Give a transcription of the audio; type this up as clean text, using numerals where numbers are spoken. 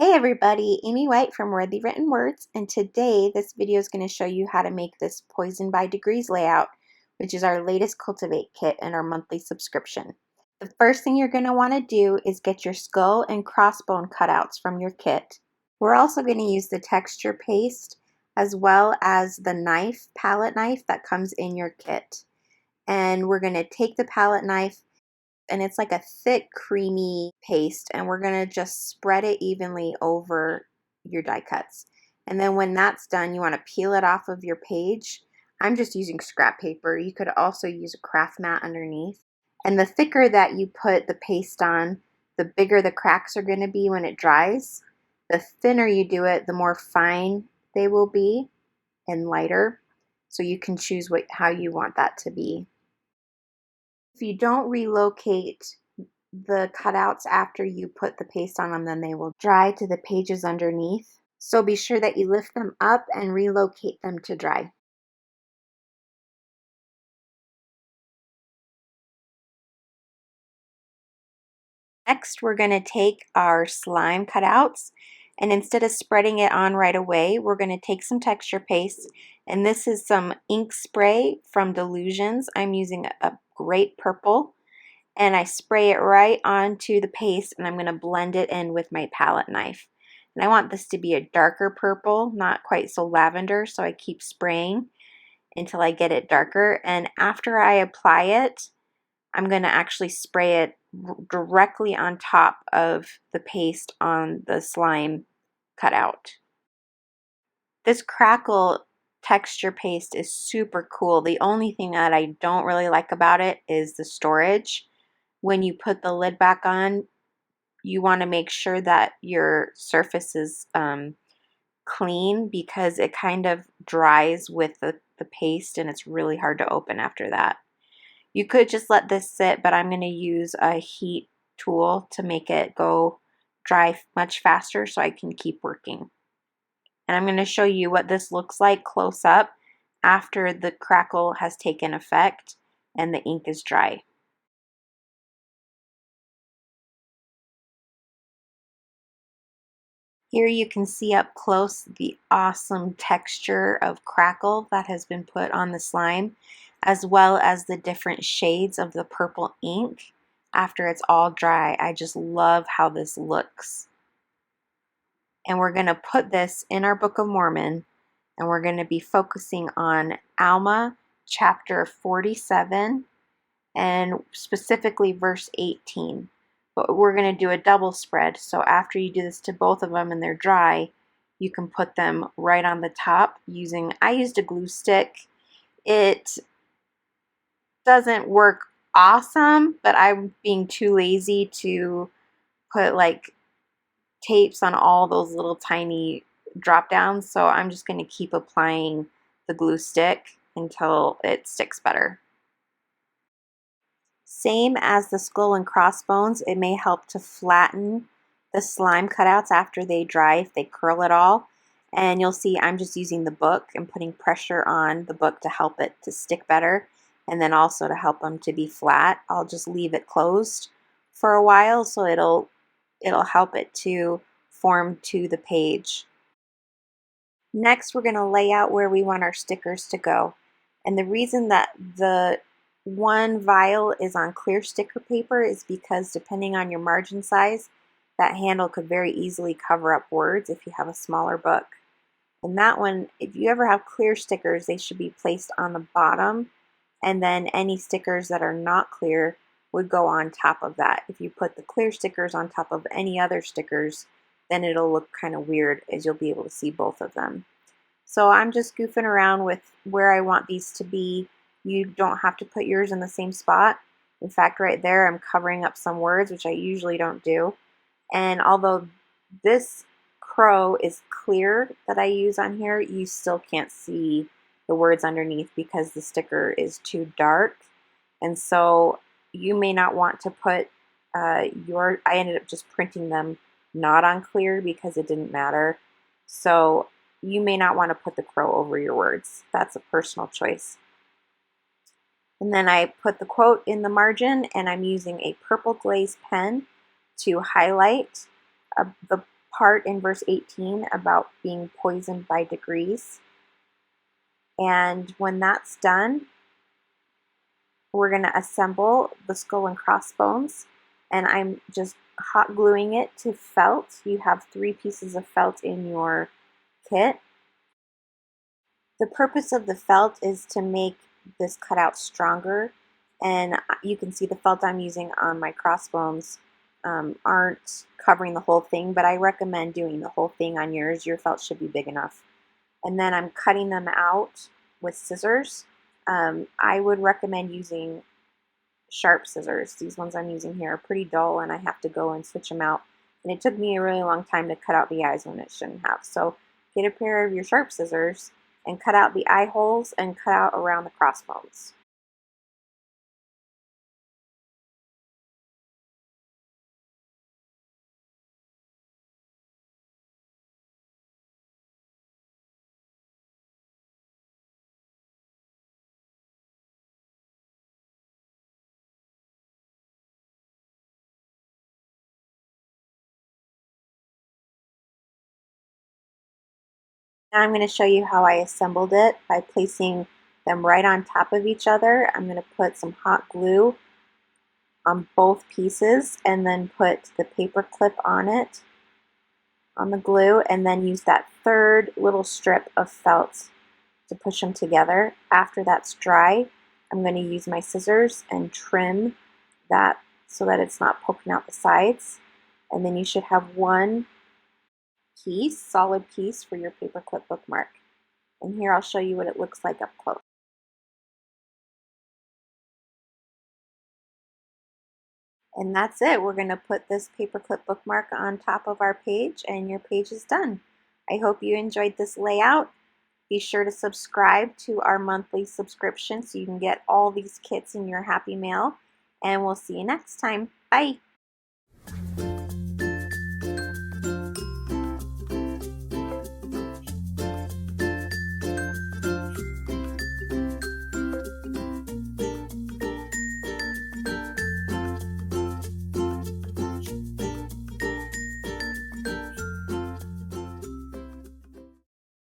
Hey everybody, Amy White from Worthy Written Words, and today this video is going to show you how to make this Poison by Degrees layout, which is our latest Cultivate kit and our monthly subscription. The first thing you're going to want to do is get your skull and crossbone cutouts from your kit. We're also going to use the texture paste as well as the palette knife that comes in your kit. And we're going to take the palette knife, and it's like a thick creamy paste, and we're going to just spread it evenly over your die cuts. And then when that's done, you want to peel it off of your page. I'm just using scrap paper. You could also use a craft mat underneath. And the thicker that you put the paste on, the bigger the cracks are going to be when it dries. The thinner you do it, the more fine they will be and lighter. So you can choose how you want that to be. If you don't relocate the cutouts after you put the paste on them, then they will dry to the pages underneath. So be sure that you lift them up and relocate them to dry. Next, we're going to take our slime cutouts, and instead of spreading it on right away, we're going to take some texture paste, and this is some ink spray from Delusions. I'm using a great purple, and I spray it right onto the paste, and I'm going to blend it in with my palette knife. And I want this to be a darker purple, not quite so lavender, so I keep spraying until I get it darker. And after I apply it, I'm going to actually spray it directly on top of the paste on the slime cutout. This crackle texture paste is super cool. The only thing that I don't really like about it is the storage. When you put the lid back on, you want to make sure that your surface is clean, because it kind of dries with the paste and it's really hard to open after that. You could just let this sit, but I'm going to use a heat tool to make it go dry much faster so I can keep working. And I'm going to show you what this looks like close up after the crackle has taken effect and the ink is dry. Here you can see up close the awesome texture of crackle that has been put on the slime, as well as the different shades of the purple ink after it's all dry. I just love how this looks. And we're going to put this in our Book of Mormon, and we're going to be focusing on Alma chapter 47 and specifically verse 18. But we're going to do a double spread, so after you do this to both of them and they're dry, you can put them right on the top I used a glue stick. It doesn't work awesome, but I'm being too lazy to put like tapes on all those little tiny drop downs, so I'm just going to keep applying the glue stick until it sticks better. Same as the skull and crossbones, it may help to flatten the slime cutouts after they dry if they curl at all. And you'll see I'm just using the book and putting pressure on the book to help it to stick better, and then also to help them to be flat. I'll just leave it closed for a while so it'll help it to form to the page. Next, we're going to lay out where we want our stickers to go. And the reason that the one vial is on clear sticker paper is because depending on your margin size, that handle could very easily cover up words if you have a smaller book. And that one, if you ever have clear stickers, they should be placed on the bottom, and then any stickers that are not clear would go on top of that. If you put the clear stickers on top of any other stickers, then it'll look kind of weird, as you'll be able to see both of them. So I'm just goofing around with where I want these to be. You don't have to put yours in the same spot. In fact, right there I'm covering up some words, which I usually don't do. And although this crow is clear that I use on here, you still can't see the words underneath because the sticker is too dark. And so you may not want to put I ended up just printing them not on clear because it didn't matter. So you may not want to put the crow over your words. That's a personal choice. And then I put the quote in the margin, and I'm using a purple glaze pen to highlight the part in verse 18 about being poisoned by degrees. And when that's done, we're going to assemble the skull and crossbones, and I'm just hot gluing it to felt. You have 3 pieces of felt in your kit. The purpose of the felt is to make this cutout stronger, and you can see the felt I'm using on my crossbones aren't covering the whole thing, but I recommend doing the whole thing on yours. Your felt should be big enough. And then I'm cutting them out with scissors. I would recommend using sharp scissors. These ones I'm using here are pretty dull, and I have to go and switch them out. And it took me a really long time to cut out the eyes when it shouldn't have. So get a pair of your sharp scissors and cut out the eye holes and cut out around the crossbones. Now I'm going to show you how I assembled it by placing them right on top of each other. I'm going to put some hot glue on both pieces and then put the paper clip on it, on the glue, and then use that third little strip of felt to push them together. After that's dry, I'm going to use my scissors and trim that so that it's not poking out the sides. And then you should have one piece, solid piece for your paperclip bookmark. And here I'll show you what it looks like up close. And that's it. We're going to put this paperclip bookmark on top of our page, and your page is done. I hope you enjoyed this layout. Be sure to subscribe to our monthly subscription so you can get all these kits in your Happy Mail. And we'll see you next time. Bye!